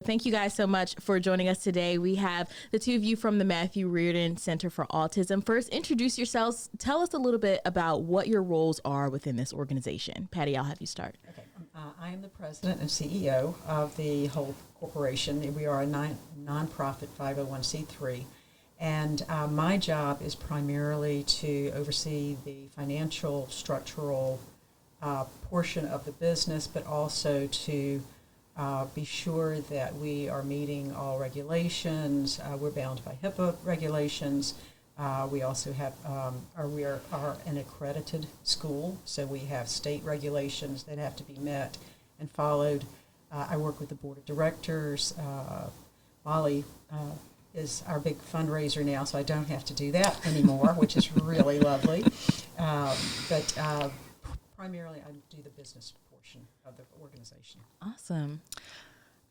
Thank you guys so much for joining us today. We have the two of you from the Matthew Reardon Center for Autism. First, introduce yourselves. Tell us a little bit about what your roles are within this organization. Patty, I'll have you start. Okay. I am the president and CEO of the whole corporation. We are a nonprofit 501c3. And my job is primarily to oversee the financial, structural portion of the business, but also to be sure that we are meeting all regulations. We're bound by HIPAA regulations. We also have, we are an accredited school, so we have state regulations that have to be met and followed. I work with the board of directors. Molly is our big fundraiser now, so I don't have to do that anymore, which is really lovely. But primarily, I do the business portion of the organization. Awesome.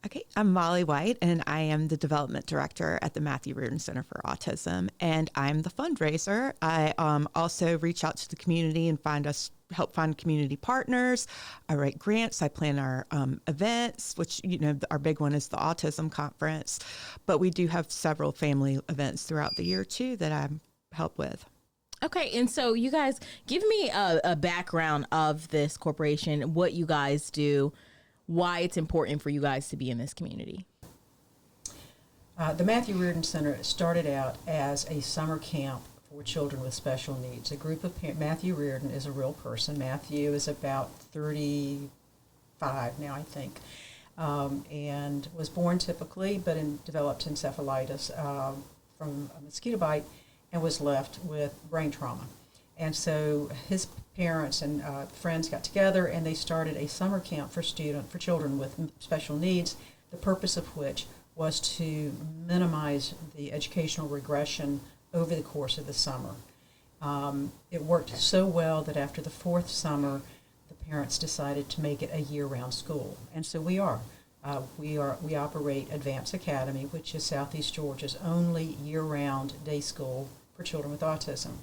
Okay, I'm Molly White, and I am the development director at the Matthew Reardon Center for Autism, and I'm the fundraiser. I also reach out to the community and help find community partners. I write grants. I plan our events, which, our big one is the Autism Conference, but we do have several family events throughout the year, too, that I help with. Okay, and so you guys, give me a background of this corporation, what you guys do, why it's important for you guys to be in this community. The Matthew Reardon Center started out as a summer camp for children with special needs. A group of Matthew Reardon is a real person. Matthew is about 35 now, I think, and was born typically, but developed encephalitis from a mosquito bite and was left with brain trauma. And so his parents and friends got together and they started a summer camp for children with special needs, the purpose of which was to minimize the educational regression over the course of the summer. It worked so well that after the fourth summer, the parents decided to make it a year-round school. And so we are. We operate Advance Academy, which is Southeast Georgia's only year-round day school for children with autism.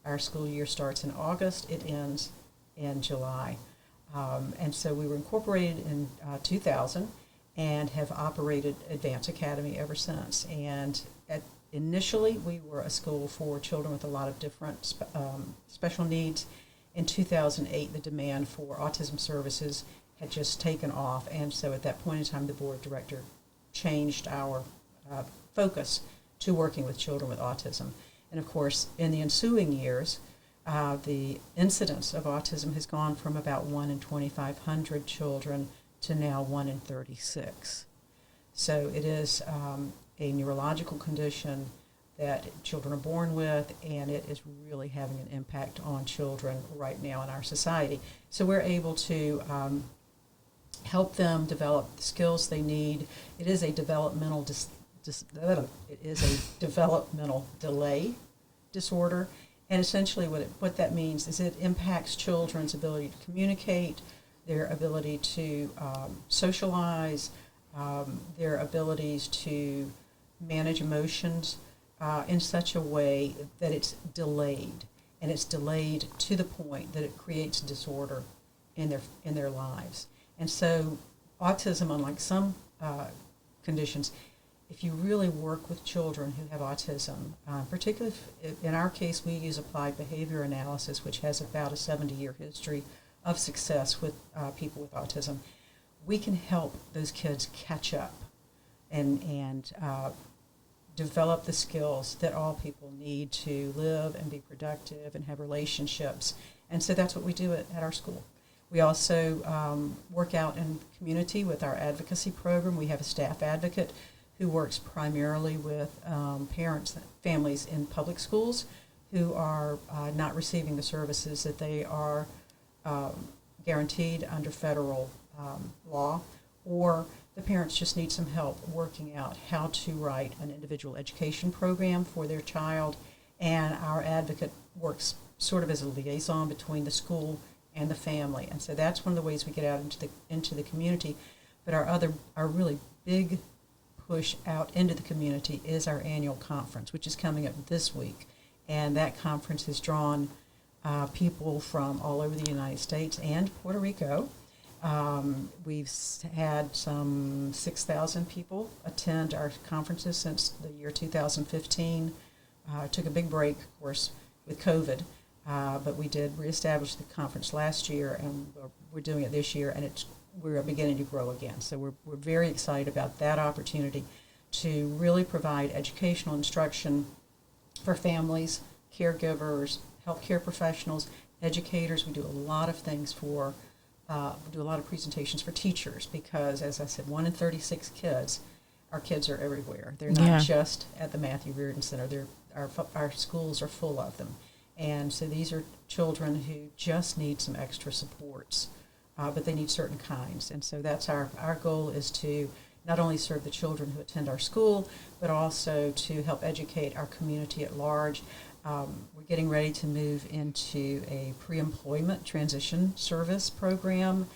Our school year starts in August, it ends in July. And so we were incorporated in 2000 and have operated Advance Academy ever since. And initially, we were a school for children with a lot of different special needs. In 2008, the demand for autism services had just taken off, and so at that point in time, the board of directors changed our focus to working with children with autism. And of course, in the ensuing years, the incidence of autism has gone from about 1 in 2,500 children to now 1 in 36. So it is a neurological condition that children are born with, and it is really having an impact on children right now in our society. So we're able to help them develop the skills they need. It is a developmental delay disorder, and essentially what that means is it impacts children's ability to communicate, their ability to socialize, their abilities to manage emotions in such a way that it's delayed, and it's delayed to the point that it creates disorder in their lives. And so autism, unlike some conditions, if you really work with children who have autism, particularly in our case, we use applied behavior analysis, which has about a 70-year history of success with people with autism. We can help those kids catch up and develop the skills that all people need to live and be productive and have relationships. And so that's what we do at our school. We also work out in the community with our advocacy program. We have a staff advocate who works primarily with parents, families in public schools who are not receiving the services that they are guaranteed under federal law, or the parents just need some help working out how to write an individual education program for their child, and our advocate works sort of as a liaison between the school and the family. And so that's one of the ways we get out into the community. But our really big push out into the community is our annual conference, which is coming up this week. And that conference has drawn people from all over the United States and Puerto Rico We've had some 6,000 people attend our conferences since the year 2015. Took a big break, of course, with COVID, but we did reestablish the conference last year, and we're doing it this year, and we're beginning to grow again. So we're very excited about that opportunity to really provide educational instruction for families, caregivers, healthcare professionals, educators. We do a lot of things we do a lot of presentations for teachers because, as I said, 1 in 36 kids, our kids are everywhere. They're not just at the Matthew Reardon Center. Our schools are full of them. And so these are children who just need some extra supports, but they need certain kinds. And so that's our goal is to not only serve the children who attend our school, but also to help educate our community at large. We're getting ready to move into a pre-employment transition service program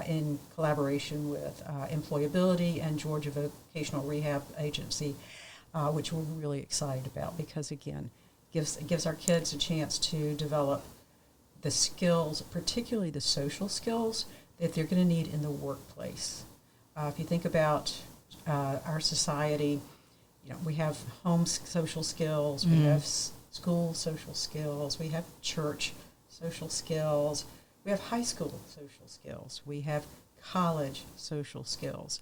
in collaboration with Employability and Georgia Vocational Rehab Agency, which we're really excited about because, again, it gives our kids a chance to develop the skills, particularly the social skills, that they're going to need in the workplace. If you think about our society, we have home social skills, we have school social skills, we have church social skills, we have high school social skills, we have college social skills.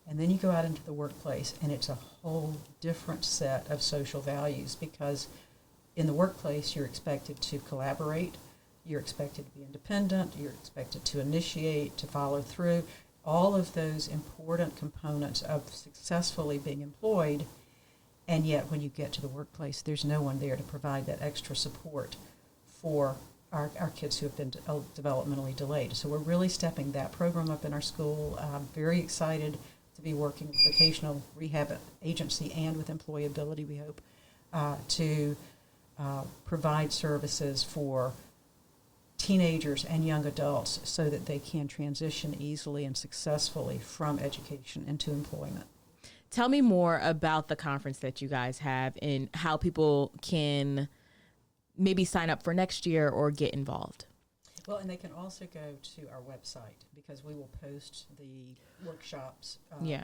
And then you go out into the workplace, and it's a whole different set of social values because in the workplace, you're expected to collaborate, you're expected to be independent, you're expected to initiate, to follow through. All of those important components of successfully being employed, and yet when you get to the workplace, there's no one there to provide that extra support for our kids who have been developmentally delayed. So we're really stepping that program up in our school. I'm very excited to be working with Vocational Rehab Agency and with Employability, we hope, to provide services for teenagers and young adults so that they can transition easily and successfully from education into employment. Tell me more about the conference that you guys have and how people can maybe sign up for next year or get involved. Well, and they can also go to our website because we will post the workshops. We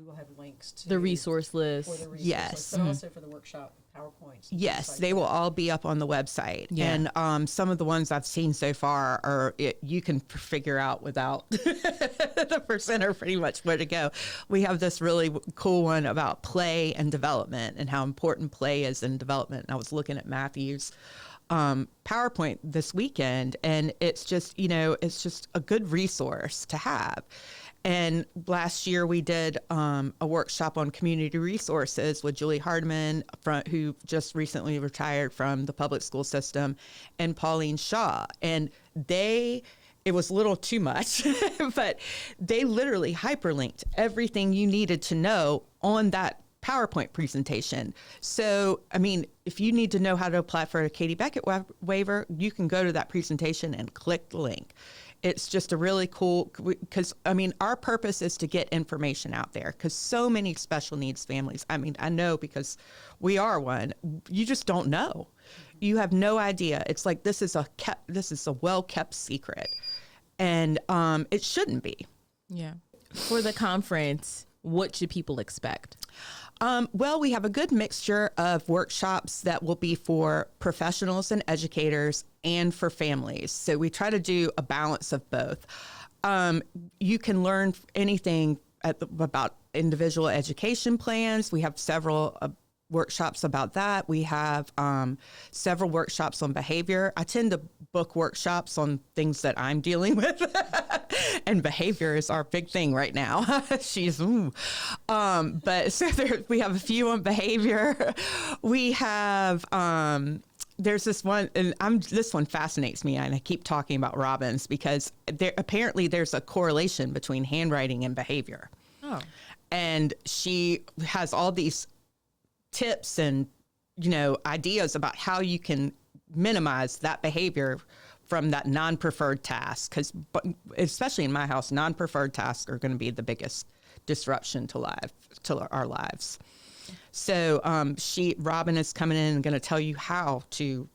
will have links to the resource list. For the resource Yes. list, but also for the workshop PowerPoints. Yes, like they will all be up on the website. Yeah. And some of the ones I've seen so far you can figure out without the presenter pretty much where to go. We have this really cool one about play and development and how important play is in development. And I was looking at Matthew's PowerPoint this weekend, and it's just a good resource to have. And last year we did a workshop on community resources with Julie Hardiman, who just recently retired from the public school system, and Pauline Shaw. And it was a little too much, but they literally hyperlinked everything you needed to know on that PowerPoint presentation. So, I mean, if you need to know how to apply for a Katie Beckett waiver, you can go to that presentation and click the link. It's just a really cool, because, I mean, our purpose is to get information out there because so many special needs families, I mean, I know because we are one, you just don't know. You have no idea. It's like this is a well-kept secret, and it shouldn't be. Yeah. For the conference, what should people expect? Well, we have a good mixture of workshops that will be for professionals and educators and for families. So we try to do a balance of both. You can learn anything about individual education plans. We have several workshops about that. We have several workshops on behavior. I tend to book workshops on things that I'm dealing with. And behavior is our big thing right now. But so we have a few on behavior. We have, there's this one, and this one fascinates me, and I keep talking about Robin's because apparently there's a correlation between handwriting and behavior. Oh. And she has all these tips and, ideas about how you can minimize that behavior from that non-preferred task, because especially in my house, non-preferred tasks are going to be the biggest disruption to our lives. So Robin is coming in and going to tell you how to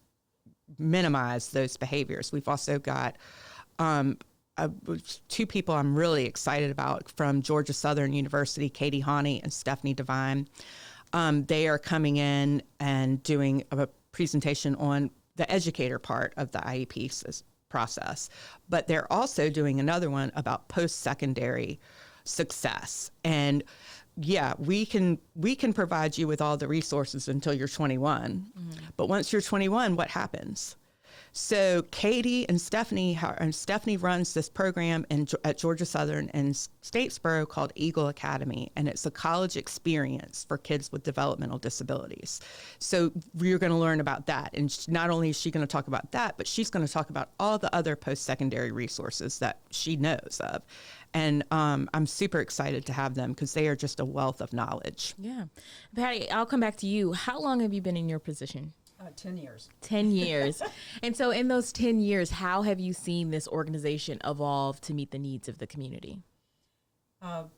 minimize those behaviors. We've also got two people I'm really excited about from Georgia Southern University, Katie Hawney and Stephanie Devine. They are coming in and doing a presentation on the educator part of the IEP process, but they're also doing another one about post-secondary success. And yeah, we can provide you with all the resources until you're 21. But once you're 21, what happens? So Katie and Stephanie runs this program at Georgia Southern in Statesboro called Eagle Academy, and it's a college experience for kids with developmental disabilities. So we're going to learn about that, and not only is she going to talk about that, but she's going to talk about all the other post-secondary resources that she knows of. And I'm super excited to have them because they are just a wealth of knowledge. Yeah. Patty, I'll come back to you. How long have you been in your position? 10 years. 10 years. And so in those 10 years, how have you seen this organization evolve to meet the needs of the community? The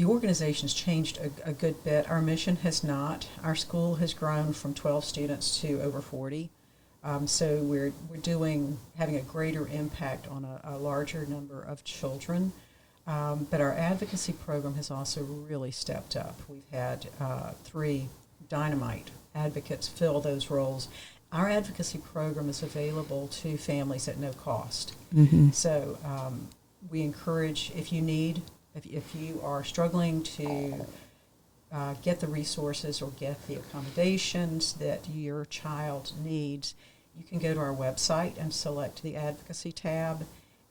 organization's changed a good bit. Our mission has not. Our school has grown from 12 students to over 40. So we're having a greater impact on a larger number of children. But our advocacy program has also really stepped up. We've had 3 dynamite advocates fill those roles. Our advocacy program is available to families at no cost. So we encourage, if you are struggling to get the resources or get the accommodations that your child needs, you can go to our website and select the advocacy tab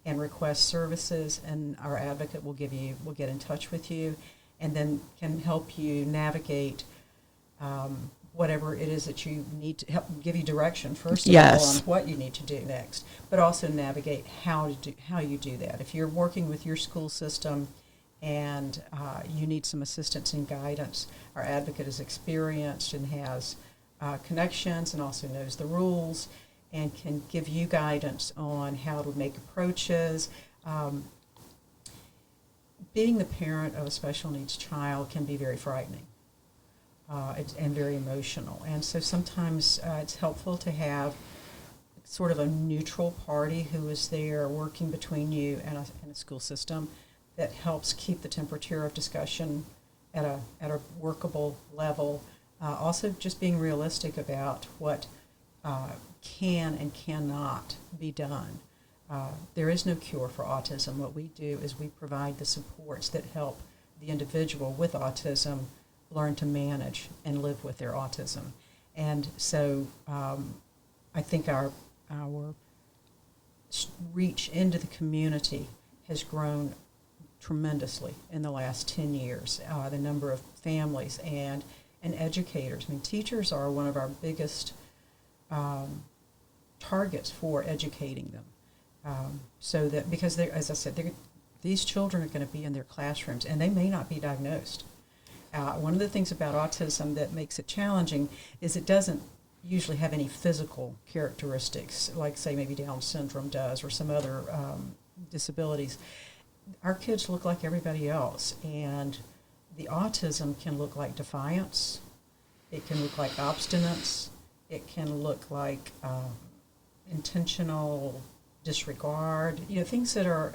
and request services, and our advocate will get in touch with you and then can help you navigate whatever it is that you need to help give you direction, first of all, on what you need to do next, but also navigate how you do that. If you're working with your school system and you need some assistance and guidance, our advocate is experienced and has connections and also knows the rules and can give you guidance on how to make approaches. Being the parent of a special needs child can be very frightening. And very emotional. And so sometimes it's helpful to have sort of a neutral party who is there working between you and a school system that helps keep the temperature of discussion at a workable level. Also just being realistic about what can and cannot be done. There is no cure for autism. What we do is we provide the supports that help the individual with autism learn to manage and live with their autism. And so I think our reach into the community has grown tremendously in the last 10 years. The number of families and educators. I mean, teachers are one of our biggest targets for educating them. So that, because as I said, these children are going to be in their classrooms and they may not be diagnosed. One of the things about autism that makes it challenging is it doesn't usually have any physical characteristics, like, say, maybe Down syndrome does or some other disabilities. Our kids look like everybody else, and the autism can look like defiance. It can look like obstinance. It can look like intentional disregard, things that are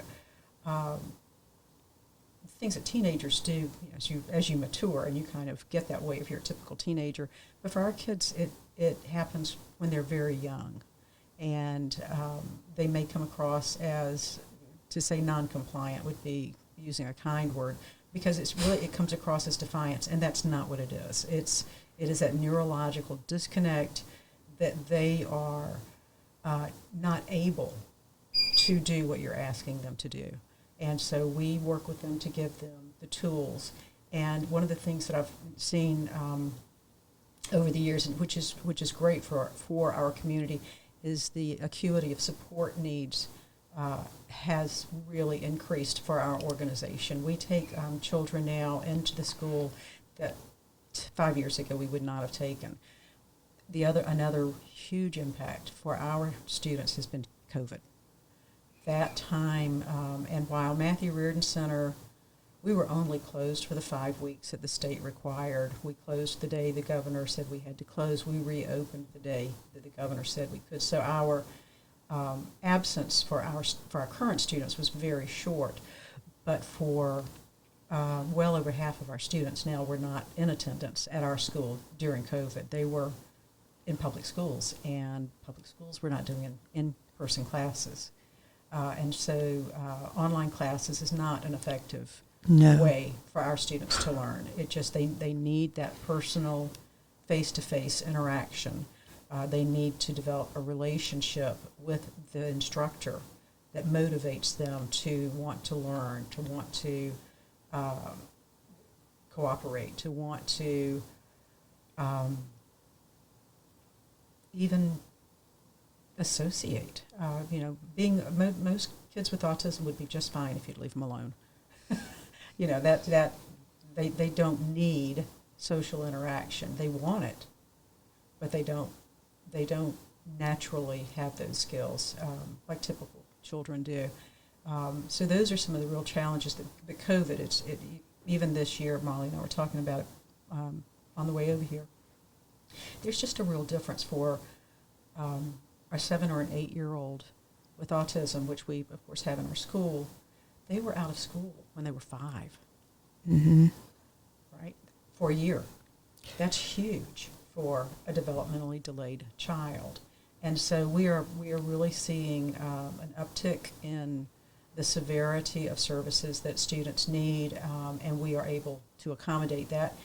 things that teenagers do as you mature, and you kind of get that way if you're a typical teenager. But for our kids, it happens when they're very young, and they may come across as, to say non-compliant would be using a kind word, because it comes across as defiance, and that's not what it is. It is that neurological disconnect that they are not able to do what you're asking them to do. And so we work with them to give them the tools. And one of the things that I've seen over the years, and which is great for our community, is the acuity of support needs has really increased for our organization. We take children now into the school that 5 years ago we would not have taken. Another huge impact for our students has been COVID. That time, and while Matthew Reardon Center, we were only closed for the 5 weeks that the state required. We closed the day the governor said we had to close. We reopened the day that the governor said we could. So our absence for our current students was very short, but for well over half of our students now were not in attendance at our school during COVID. They were in public schools, and public schools were not doing in-person classes. And so online classes is not an effective way for our students to learn. It just, they need that personal face-to-face interaction. They need to develop a relationship with the instructor that motivates them to want to learn, to want to cooperate, to want to even associate. Most kids with autism would be just fine if you'd leave them alone. That they don't need social interaction. They want it, but they don't naturally have those skills like typical children do. So those are some of the real challenges that COVID. Even this year, Molly and I were talking about it on the way over here. There's just a real difference for a 7 or an 8-year-old with autism, which we of course have in our school. They were out of school when they were 5. Mm-hmm. Right? For a year. That's huge for a developmentally delayed child. And so we are really seeing an uptick in the severity of services that students need, and we are able to accommodate that.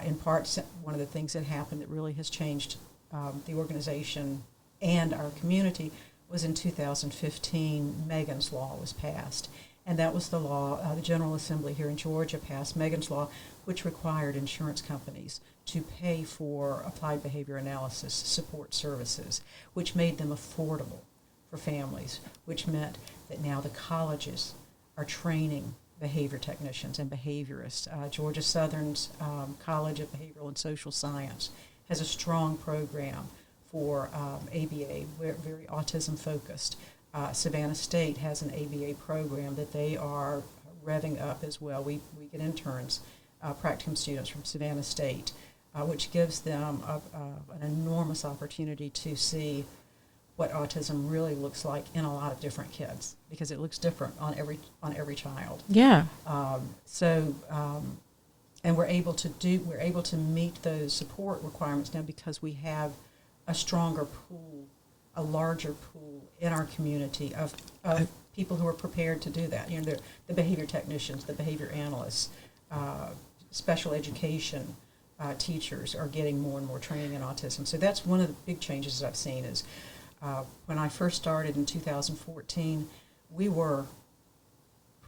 In part, one of the things that happened that really has changed the organization and our community was in 2015, Megan's Law was passed. And that was the law, the General Assembly here in Georgia passed Megan's Law, which required insurance companies to pay for applied behavior analysis support services, which made them affordable for families, which meant that now the colleges are training behavior technicians and behaviorists. Georgia Southern's College of Behavioral and Social Science has a strong program for ABA, very autism focused. Savannah State has an ABA program that they are revving up as well. We get interns, practicum students from Savannah State, which gives them an enormous opportunity to see what autism really looks like in a lot of different kids, because it looks different on every child. Yeah. And we're able to meet those support requirements now because we have a stronger pool, a larger pool in our community of people who are prepared to do that. The behavior technicians, the behavior analysts, special education teachers are getting more and more training in autism. So that's one of the big changes I've seen is when I first started in 2014, we were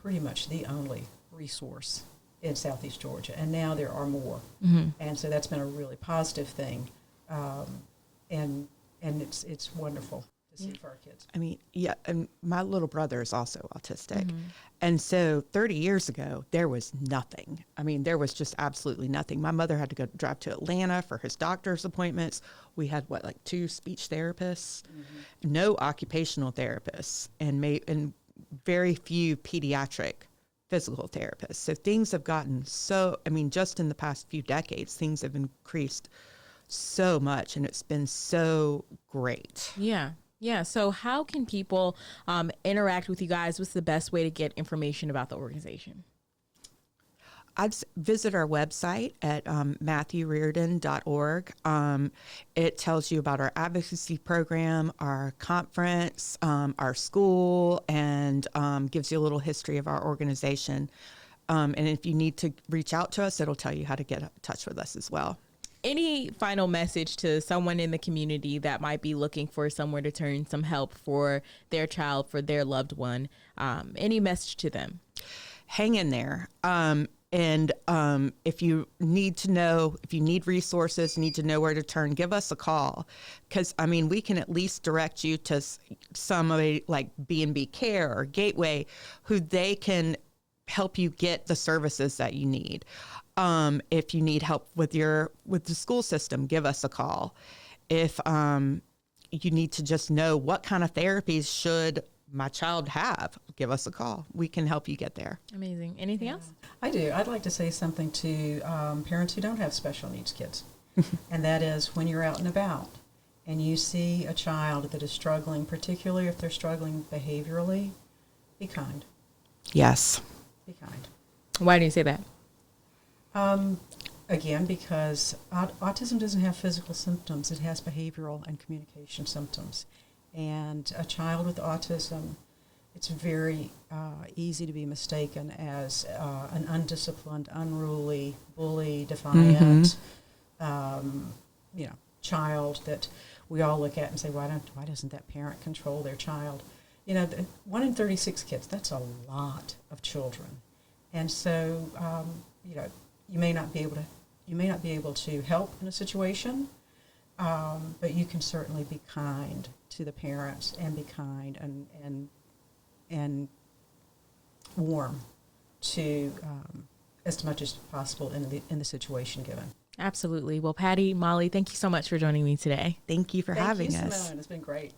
pretty much the only resource in Southeast Georgia, and now there are more. Mm-hmm. And so that's been a really positive thing, and it's wonderful to see for our kids. I mean, yeah, and my little brother is also autistic. Mm-hmm. And so 30 years ago, there was nothing. I mean, there was just absolutely nothing. My mother had to drive to Atlanta for his doctor's appointments. We had, 2 speech therapists, mm-hmm. no occupational therapists, and very few pediatric physical therapists. So things have gotten just in the past few decades, things have increased so much, and it's been so great. Yeah. Yeah. So how can people interact with you guys? What's the best way to get information about the organization? I'd visit our website at matthewreardon.org. It tells you about our advocacy program, our conference, our school, and gives you a little history of our organization. And if you need to reach out to us, it'll tell you how to get in touch with us as well. Any final message to someone in the community that might be looking for somewhere to turn some help for their child, for their loved one? Any message to them? Hang in there. And if you need resources, need to know where to turn, give us a call. Because, we can at least direct you to somebody like B&B Care or Gateway, who they can help you get the services that you need. If you need help with the school system, give us a call. If you need to just know what kind of therapies should my child have, give us a call. We can help you get there. Amazing. Anything else? I do. I'd like to say something to parents who don't have special needs kids. And that is, when you're out and about and you see a child that is struggling, particularly if they're struggling behaviorally, be kind. Yes. Be kind. Why do you say that? Again, because autism doesn't have physical symptoms. It has behavioral and communication symptoms. And a child with autism, it's very easy to be mistaken as an undisciplined, unruly, bully, defiant, child that we all look at and say, why doesn't that parent control their child? 1 in 36 kids, that's a lot of children. And so, you may not be able to help in a situation, but you can certainly be kind to the parents and be kind and warm to as much as possible in the situation given. Absolutely. Well, Patty, Molly, thank you so much for joining me today. Thank you for having us. Thank you, Simone. It's been great.